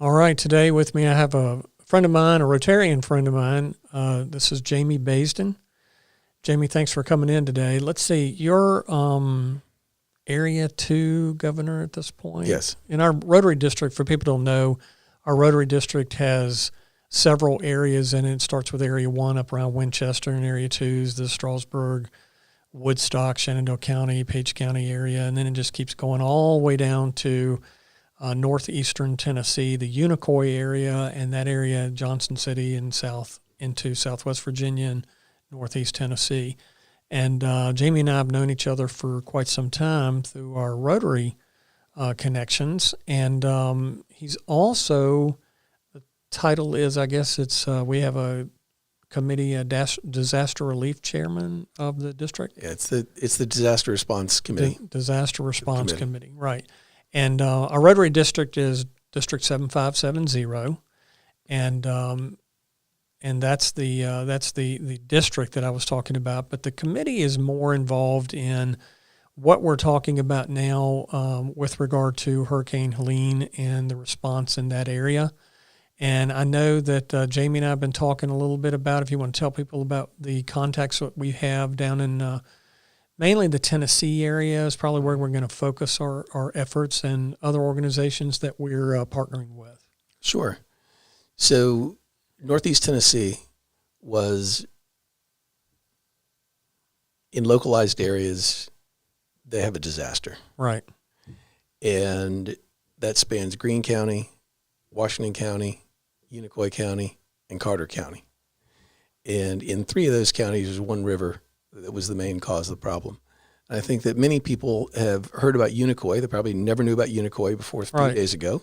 All right, today with me I have a friend of mine, a Rotarian friend of mine. This is Jamie Baisden. Jamie, thanks for coming in today. Let's see, you're Area 2 governor at this point? Yes. In our Rotary district, for people who don't know, our Rotary district has several areas in it. It starts with Area 1 up around Winchester, and Area 2 is the Strasburg, Woodstock, Shenandoah County, Page County area, and then it just keeps going all the way down to northeastern Tennessee, the Unicoi area, and that area, Johnson City and south into southwest Virginia and northeast Tennessee. And Jamie and I have known each other for quite some time through our Rotary connections. And he's also, the title is, I guess it's, we have a committee, a disaster relief chairman of the district. Yeah, it's the disaster response committee. Disaster response committee, right. And our Rotary district is District 7570, and that's the district that I was talking about. But the committee is more involved in what we're talking about now with regard to Hurricane Helene and the response in that area. And I know that Jamie and I have been talking a little bit about, if you want to tell people about the contacts that we have down in mainly the Tennessee area is probably where we're going to focus our efforts, and other organizations that we're partnering with. Sure. So Northeast Tennessee was, in localized areas, they have a disaster. Right. And that spans Greene County, Washington County, Unicoi County, and Carter County. And in 3 of those counties, there's one river that was the main cause of the problem. And I think that many people have heard about Unicoi. They probably never knew about Unicoi before 3 days ago,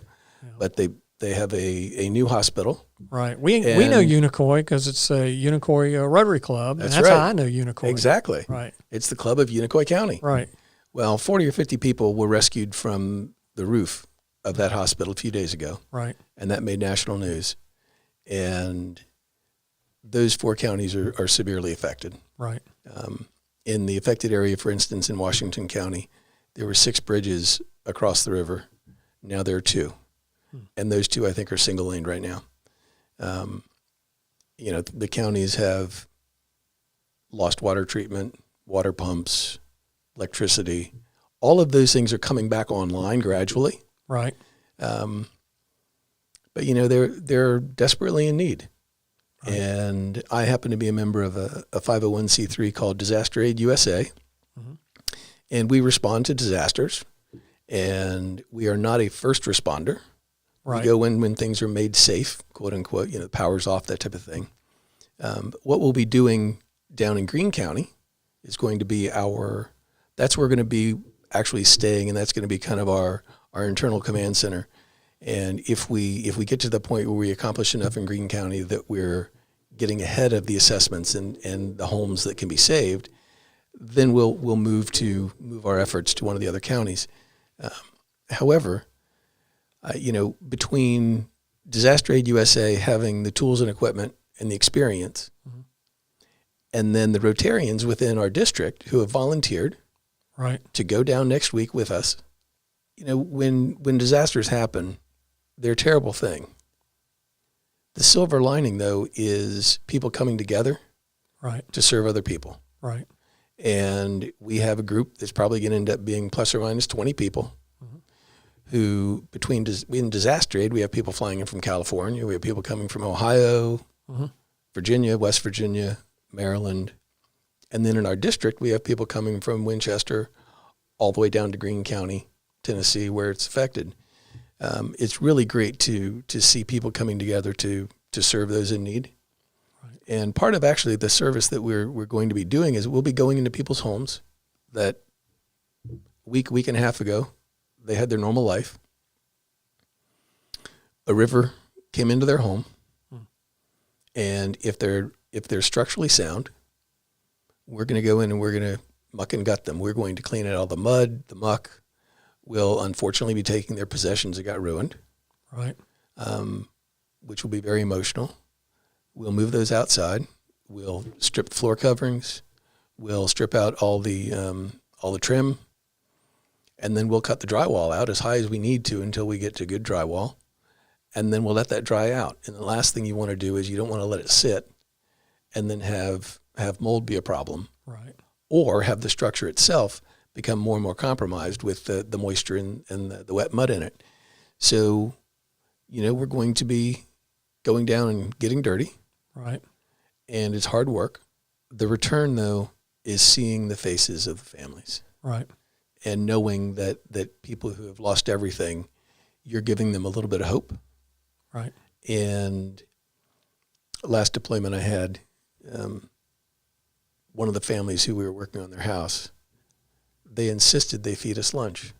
but they have a new hospital. Right. We know Unicoi because it's a Unicoi Rotary Club, and that's right. how I know Unicoi. Exactly. Right. It's the club of Unicoi County. Right. Well, 40 or 50 people were rescued from the roof of that hospital a few days ago. Right. And that made national news. And those 4 counties are severely affected. Right. In the affected area, for instance, in Washington County, there were 6 bridges across the river. Now there are 2. And those 2, I think, are single laned right now. The counties have lost water treatment, water pumps, electricity. All of those things are coming back online gradually. Right. But they're desperately in need. Right. And I happen to be a member of a 501c3 called Disaster Aid USA. Mm-hmm. And we respond to disasters. And we are not a first responder. Right. We go in when things are made safe, quote unquote, the power's off, that type of thing. What we'll be doing down in Greene County is going to be that's where we're going to be actually staying, and that's going to be kind of our internal command center. And if we get to the point where we accomplish enough in Greene County that we're getting ahead of the assessments and the homes that can be saved, then we'll move our efforts to one of the other counties. However, between Disaster Aid USA having the tools and equipment and the experience, mm-hmm. and then the Rotarians within our district who have volunteered to go down next week with us, when disasters happen, they're a terrible thing. The silver lining, though, is people coming together to serve other people. Right. And we have a group that's probably going to end up being plus or minus 20 people, mm-hmm. who, in disaster aid, we have people flying in from California, we have people coming from Ohio, mm-hmm. Virginia, West Virginia, Maryland. And then in our district, we have people coming from Winchester all the way down to Greene County, Tennessee, where it's affected. It's really great to see people coming together to serve those in need. Right. And part of actually the service that we're going to be doing is we'll be going into people's homes that week and a half ago, they had their normal life. A river came into their home, and if they're structurally sound, we're going to go in and we're going to muck and gut them. We're going to clean out all the mud, the muck. We'll unfortunately be taking their possessions that got ruined, right? Which will be very emotional. We'll move those outside. We'll strip floor coverings. We'll strip out all the trim, and then we'll cut the drywall out as high as we need to until we get to good drywall. and then we'll let that dry out. And the last thing you want to do is you don't want to let it sit and then have mold be a problem, right, or have the structure itself become more and more compromised with the moisture and the wet mud in it. So, we're going to be going down and getting dirty, right, and it's hard work. The return, though, is seeing the faces of the families, right, and knowing that people who have lost everything, you're giving them a little bit of hope. right. And last deployment I had, one of the families who we were working on their house, they insisted they feed us lunch.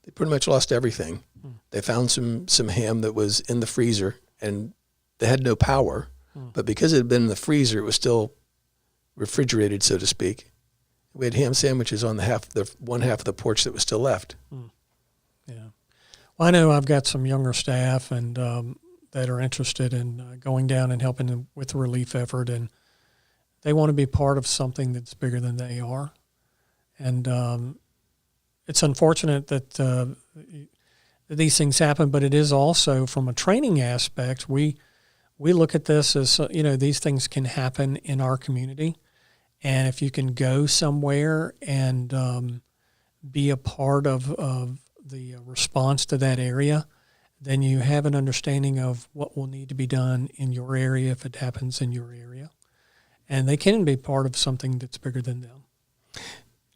They pretty much lost everything. They found some ham that was in the freezer, and they had no power, but because it had been in the freezer, it was still refrigerated, so to speak. We had ham sandwiches on the one half of the porch that was still left. Yeah. Well, I know I've got some younger staff and that are interested in going down and helping them with the relief effort, and they want to be part of something that's bigger than they are. And it's unfortunate that these things happen, but it is also, from a training aspect, we look at this as, these things can happen in our community. And if you can go somewhere and be a part of the response to that area, then you have an understanding of what will need to be done in your area if it happens in your area. And they can be part of something that's bigger than them.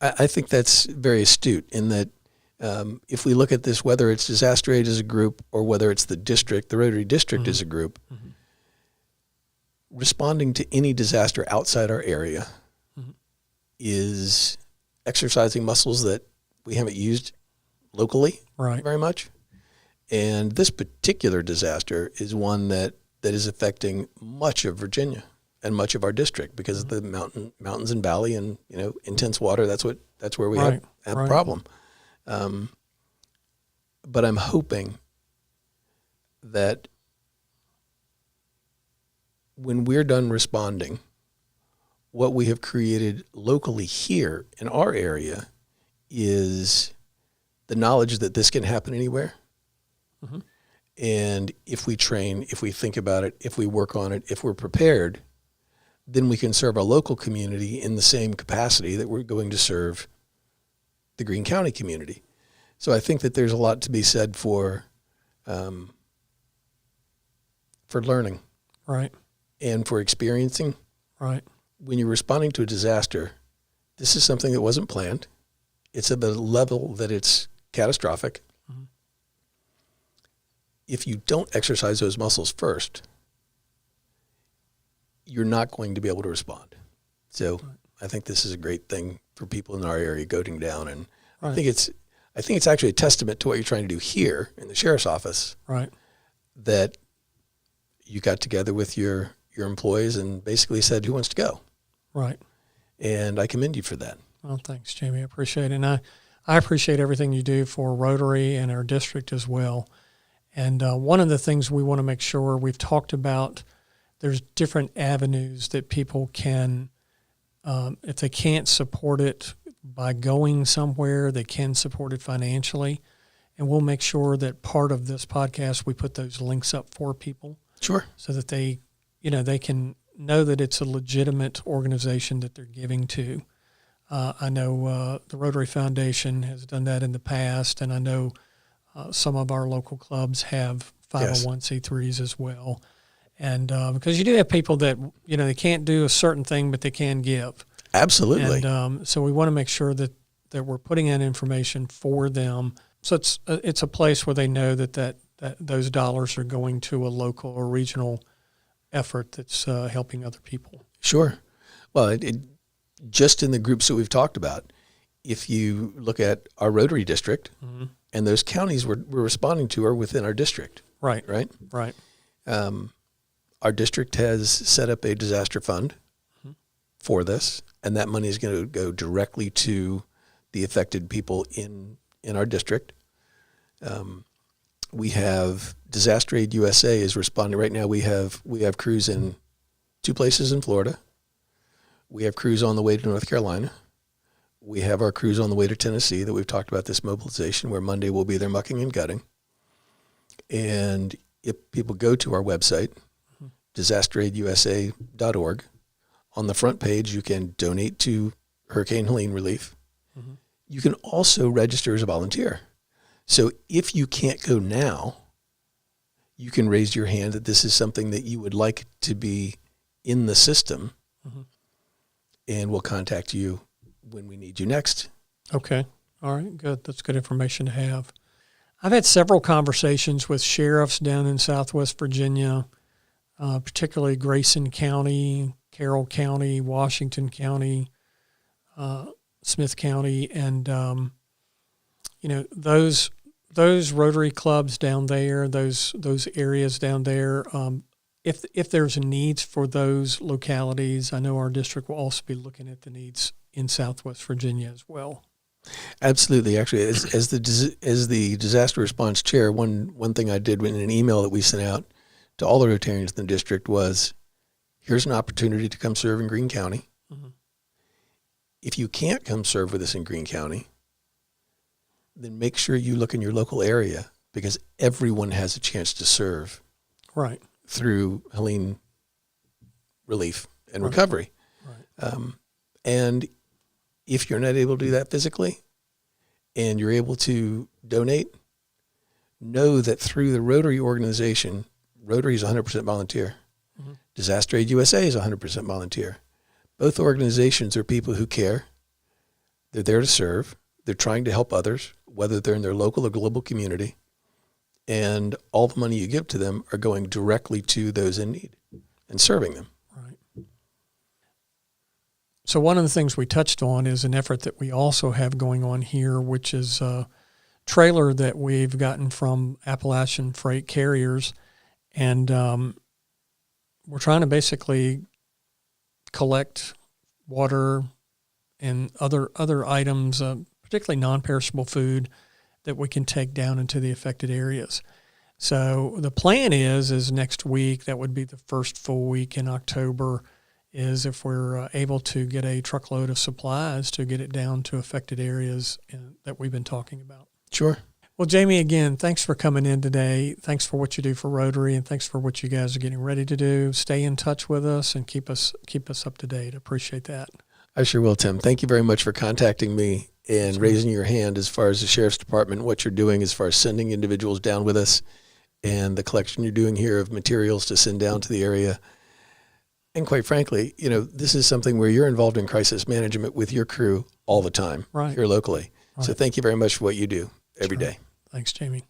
I think that's very astute in that if we look at this, whether it's Disaster Aid as a group or whether it's the district, the Rotary District as a group, responding to any disaster outside our area is exercising muscles that we haven't used locally very much. And this particular disaster is one that is affecting much of Virginia and much of our district because of the mountains and valley and intense water. That's where we have a problem. But I'm hoping that when we're done responding, what we have created locally here in our area is the knowledge that this can happen anywhere. And if we train, if we think about it, if we work on it, if we're prepared, then we can serve our local community in the same capacity that we're going to serve the Greene County community. So I think that there's a lot to be said for learning, and for experiencing. When you're responding to a disaster, this is something that wasn't planned. It's at the level that it's catastrophic. If you don't exercise those muscles first, you're not going to be able to respond. So I think this is a great thing for people in our area going down, and I think it's actually a testament to what you're trying to do here in the sheriff's office. That you got together with your employees and basically said, "Who wants to go?" And I commend you for that. Well, thanks, Jamie. I appreciate it. And I appreciate everything you do for Rotary and our district as well. And one of the things we want to make sure we've talked about, there's different avenues that people can, if they can't support it by going somewhere, they can support it financially. And we'll make sure that part of this podcast, we put those links up for people. Sure. So that they can know that it's a legitimate organization that they're giving to. I know the Rotary Foundation has done that in the past, and I know some of our local clubs have 501c3s as well. And because you do have people that, they can't do a certain thing, but they can give. Absolutely. And so we want to make sure that we're putting in information for them. So it's a place where they know that those dollars are going to a local or regional effort that's helping other people. Sure. Well, just in the groups that we've talked about, if you look at our Rotary district, and those counties we're responding to are within our district. Right. Our district has set up a disaster fund for this, and that money is going to go directly to the affected people in our district. We have Disaster Aid USA is responding right now. We have crews in 2 places in Florida. We have crews on the way to North Carolina. We have our crews on the way to Tennessee that we've talked about this mobilization, where Monday we'll be there mucking and gutting. And if people go to our website, disasteraidusa.org, on the front page, you can donate to Hurricane Helene relief. Mm-hmm. You can also register as a volunteer. So if you can't go now, you can raise your hand that this is something that you would like to be in the system, mm-hmm. and we'll contact you when we need you next. Okay. All right. Good. That's good information to have. I've had several conversations with sheriffs down in Southwest Virginia, particularly Grayson County, Carroll County, Washington County, Smith County, and those Rotary clubs down there, those areas down there. If there's needs for those localities, I know our district will also be looking at the needs in Southwest Virginia as well. Absolutely. Actually, as the disaster response chair, one thing I did in an email that we sent out to all the Rotarians in the district was, here's an opportunity to come serve in Greene County. Mm-hmm. If you can't come serve with us in Greene County, then make sure you look in your local area, because everyone has a chance to serve right through Helene relief and right. recovery. Right. And if you're not able to do that physically and you're able to donate, know that through the Rotary organization, Rotary is 100% volunteer. Mm-hmm. Disaster Aid USA is 100% volunteer. Both organizations are people who care. They're there to serve. They're trying to help others, whether they're in their local or global community. And all the money you give to them are going directly to those in need and serving them. Right. So one of the things we touched on is an effort that we also have going on here, which is a trailer that we've gotten from Appalachian Freight Carriers. And we're trying to basically collect water and other items, particularly non-perishable food, that we can take down into the affected areas. So the plan is next week, that would be the first full week in October, is if we're able to get a truckload of supplies to get it down to affected areas that we've been talking about. Sure. Well, Jamie, again, thanks for coming in today. Thanks for what you do for Rotary, and thanks for what you guys are getting ready to do. Stay in touch with us and keep us up to date. Appreciate that. I sure will, Tim. Thank you very much for contacting me and raising your hand as far as the Sheriff's Department, what you're doing as far as sending individuals down with us, and the collection you're doing here of materials to send down to the area. And quite frankly, this is something where you're involved in crisis management with your crew all the time right. here locally. Right. So thank you very much for what you do every Sure. day. Thanks, Jamie.